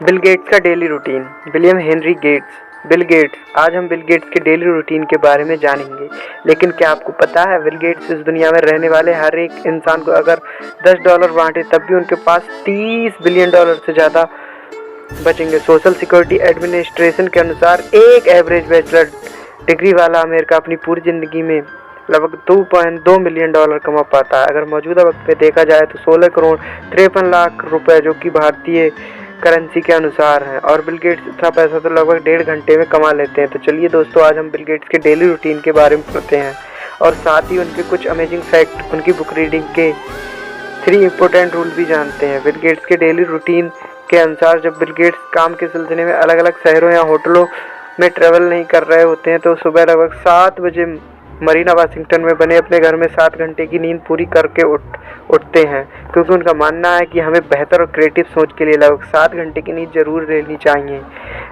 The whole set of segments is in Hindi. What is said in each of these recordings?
बिल गेट्स का daily routine. William Henry Gates. Bill Gates. आज हम बिल गेट्स के डेली रूटीन के बारे में जानेंगे। लेकिन क्या आपको पता है, बिल गेट्स इस दुनिया में रहने वाले हर एक इंसान को अगर $10 बांटे तब भी उनके पास $30 बिलियन से ज़्यादा बचेंगे। सोशल सिक्योरिटी एडमिनिस्ट्रेशन के अनुसार एक एवरेज बैचलर डिग्री वाला अमेरिका अपनी पूरी ज़िंदगी में लगभग $2.2 मिलियन कमा पाता है। अगर मौजूदा वक्त में देखा जाए तो 16 करोड़ 53 लाख रुपए, जो कि भारतीय करेंसी के अनुसार है। और बिल गेट्स इतना पैसा तो लगभग 1.5 घंटे में कमा लेते हैं। तो चलिए दोस्तों, आज हम बिल गेट्स के डेली रूटीन के बारे में पढ़ते हैं और साथ ही उनके कुछ अमेजिंग फैक्ट, उनकी बुक रीडिंग के 3 इम्पोर्टेंट रूल भी जानते हैं। बिल गेट्स के डेली रूटीन के अनुसार जब बिल गेट्स काम के सिलसिले में अलग अलग शहरों या होटलों में ट्रैवल नहीं कर रहे होते हैं तो सुबह लगभग 7 बजे मरीना वाशिंगटन में बने अपने घर में 7 घंटे की नींद पूरी करके उठते हैं, क्योंकि उनका मानना है कि हमें बेहतर और क्रिएटिव सोच के लिए लगभग 7 घंटे की नींद जरूर लेनी चाहिए।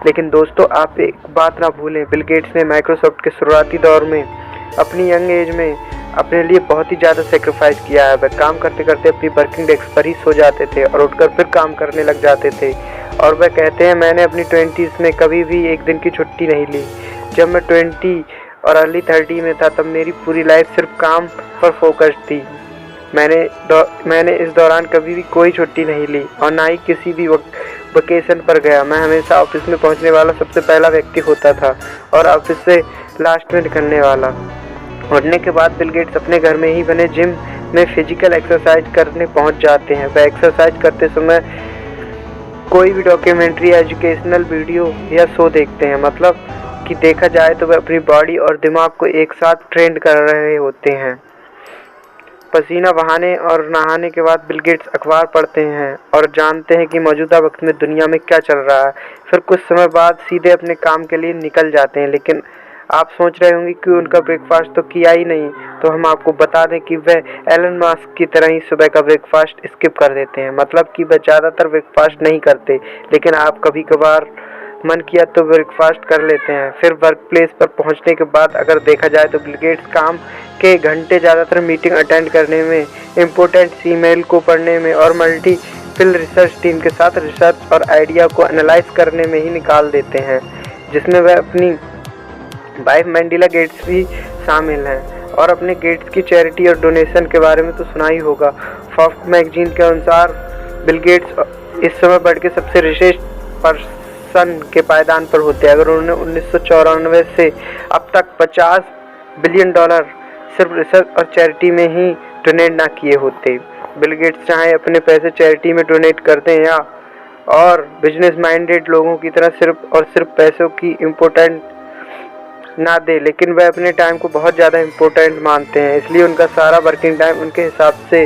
लेकिन दोस्तों, आप एक बात ना भूलें, बिल गेट्स ने माइक्रोसॉफ्ट के शुरुआती दौर में अपनी यंग एज में अपने लिए बहुत ही ज़्यादा सेक्रीफाइस किया है। वह काम करते करते अपनी वर्किंग डेस्क पर ही सो जाते थे और उठकर फिर काम करने लग जाते थे। और वह कहते हैं, मैंने अपनी 20s में कभी भी एक दिन की छुट्टी नहीं ली। जब मैं 20 और अर्ली 30 में था तब मेरी पूरी लाइफ सिर्फ काम पर फोकस थी। मैंने इस दौरान कभी भी कोई छुट्टी नहीं ली और ना ही किसी भी वेकेशन पर गया। मैं हमेशा ऑफिस में पहुंचने वाला सबसे पहला व्यक्ति होता था और ऑफिस से लास्ट में निकलने वाला। उठने के बाद बिल गेट्स अपने घर में ही बने जिम में फिजिकल एक्सरसाइज करने पहुंच जाते हैं। वह एक्सरसाइज करते समय कोई भी डॉक्यूमेंट्री, एजुकेशनल वीडियो या शो देखते हैं। मतलब कि देखा जाए तो वह अपनी बॉडी और दिमाग को एक साथ ट्रेन कर रहे होते हैं। पसीना बहाने और नहाने के बाद बिल गेट्स अखबार पढ़ते हैं और जानते हैं कि मौजूदा वक्त में दुनिया में क्या चल रहा है। फिर कुछ समय बाद सीधे अपने काम के लिए निकल जाते हैं। लेकिन आप सोच रहे होंगे कि उनका ब्रेकफास्ट तो किया ही नहीं, तो हम आपको बता दें कि वह एलन मस्क की तरह ही सुबह का ब्रेकफास्ट स्किप कर देते हैं। मतलब कि वह ज़्यादातर ब्रेकफास्ट नहीं करते, लेकिन आप कभी कभार मन किया तो ब्रेकफास्ट कर लेते हैं। फिर वर्क प्लेस पर पहुंचने के बाद अगर देखा जाए तो बिल गेट्स काम के घंटे ज़्यादातर मीटिंग अटेंड करने में, इम्पोर्टेंट ईमेल को पढ़ने में और मल्टीपल रिसर्च टीम के साथ रिसर्च और आइडिया को एनालाइज करने में ही निकाल देते हैं, जिसमें वह अपनी वाइफ मेलिंडा गेट्स भी शामिल हैं। और अपने गेट्स की चैरिटी और डोनेशन के बारे में तो सुना ही होगा। फोर्ब्स मैगजीन के अनुसार बिल गेट्स इस समय बढ़ के सबसे रिचेस्ट पर्सन के पायदान पर होते हैं। अगर उन्होंने 1994 से अब तक $50 बिलियन सिर्फ रिसर्च और चैरिटी में ही डोनेट ना किए होते। बिल गेट्स चाहे अपने पैसे चैरिटी में डोनेट कर दें या और बिजनेस माइंडेड लोगों की तरह सिर्फ और सिर्फ पैसों की इम्पोर्टेंट ना दे, लेकिन वह अपने टाइम को बहुत ज़्यादा इम्पोर्टेंट मानते हैं। इसलिए उनका सारा वर्किंग टाइम उनके हिसाब से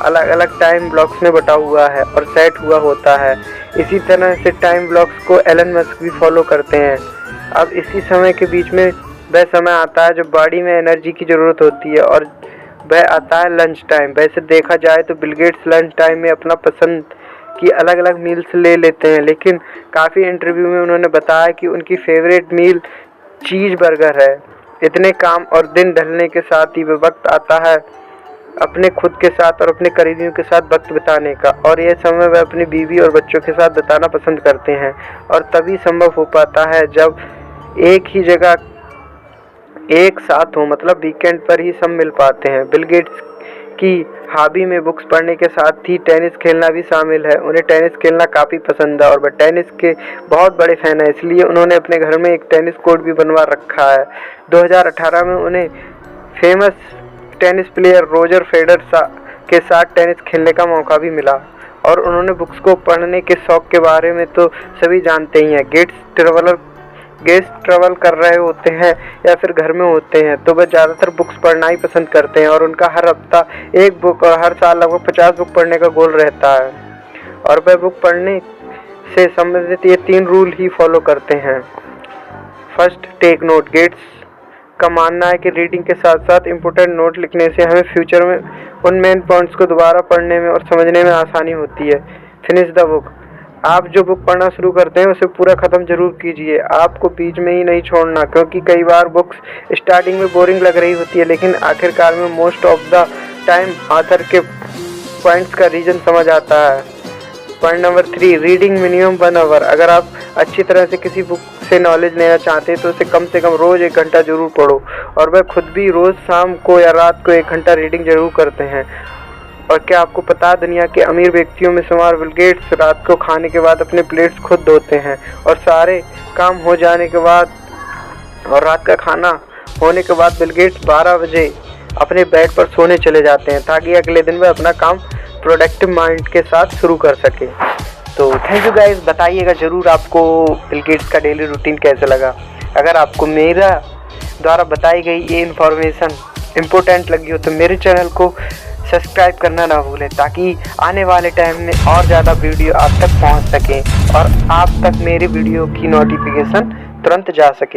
अलग अलग टाइम ब्लॉक्स में बटा हुआ है और सेट हुआ होता है। इसी तरह से टाइम ब्लॉक्स को एलन मस्क भी फॉलो करते हैं। अब इसी समय के बीच में वह समय आता है जब बॉडी में एनर्जी की ज़रूरत होती है और वह आता है लंच टाइम। वैसे देखा जाए तो बिल गेट्स लंच टाइम में अपना पसंद की अलग अलग मील्स ले लेते हैं, लेकिन काफ़ी इंटरव्यू में उन्होंने बताया कि उनकी फेवरेट मील चीज़ बर्गर है। इतने काम और दिन ढलने के साथ ही वह वक्त आता है अपने खुद के साथ और अपने करीबियों के साथ वक्त बिताने का, और यह समय वह अपनी बीवी और बच्चों के साथ बिताना पसंद करते हैं। और तभी संभव हो पाता है जब एक ही जगह एक साथ हो, मतलब वीकेंड पर ही सब मिल पाते हैं। बिल गेट्स की हॉबी में बुक्स पढ़ने के साथ ही टेनिस खेलना भी शामिल है। उन्हें टेनिस खेलना काफ़ी पसंद है और वह टेनिस के बहुत बड़े फ़ैन है, इसलिए उन्होंने अपने घर में एक टेनिस कोर्ट भी बनवा रखा है। 2018 में उन्हें famous tennis player Roger Federer के साथ टेनिस खेलने का मौका भी मिला। और उन्होंने बुक्स को पढ़ने के शौक़ के बारे में तो सभी जानते ही हैं। गेस्ट ट्रैवल कर रहे होते हैं या फिर घर में होते हैं तो वह ज़्यादातर बुक्स पढ़ना ही पसंद करते हैं और उनका हर हफ्ता एक बुक और हर साल लगभग 50 बुक पढ़ने का गोल रहता है। और वह बुक पढ़ने से संबंधित ये 3 रूल ही फॉलो करते हैं। First, take note. गेट्स का मानना है कि रीडिंग के साथ साथ इम्पोर्टेंट नोट लिखने से हमें फ्यूचर में उन मेन पॉइंट्स को दोबारा पढ़ने में और समझने में आसानी होती है। Finish the book. आप जो बुक पढ़ना शुरू करते हैं उसे पूरा ख़त्म जरूर कीजिए। आपको बीच में ही नहीं छोड़ना, क्योंकि कई बार बुक्स स्टार्टिंग में बोरिंग लग रही होती है, लेकिन आखिरकार में most of the time author के पॉइंट्स का रीज़न समझ आता है। Point number 3, reading minimum 1 hour. अगर आप अच्छी तरह से किसी बुक से नॉलेज लेना चाहते हैं तो उसे कम से कम रोज़ 1 घंटा ज़रूर पढ़ो। और मैं खुद भी रोज़ शाम को या रात को 1 घंटा रीडिंग ज़रूर करते हैं। और क्या आपको पता है दुनिया के अमीर व्यक्तियों में शुमार बिल गेट्स रात को खाने के बाद अपने प्लेट्स खुद धोते हैं और सारे काम हो जाने के बाद और रात का खाना होने के बाद बिल गेट्स 12 बजे अपने बेड पर सोने चले जाते हैं ताकि अगले दिन वह अपना काम प्रोडक्टिव माइंड के साथ शुरू कर सके। तो थैंक यू गाइस, बताइएगा ज़रूर आपको बिल गेट्स का डेली रूटीन कैसा लगा। अगर आपको मेरा द्वारा बताई गई ये इन्फॉर्मेशन इम्पोर्टेंट लगी हो तो मेरे चैनल को सब्सक्राइब करना ना भूलें ताकि आने वाले टाइम में और ज़्यादा वीडियो आप तक पहुंच सकें और आप तक मेरी वीडियो की नोटिफिकेशन तुरंत जा सके।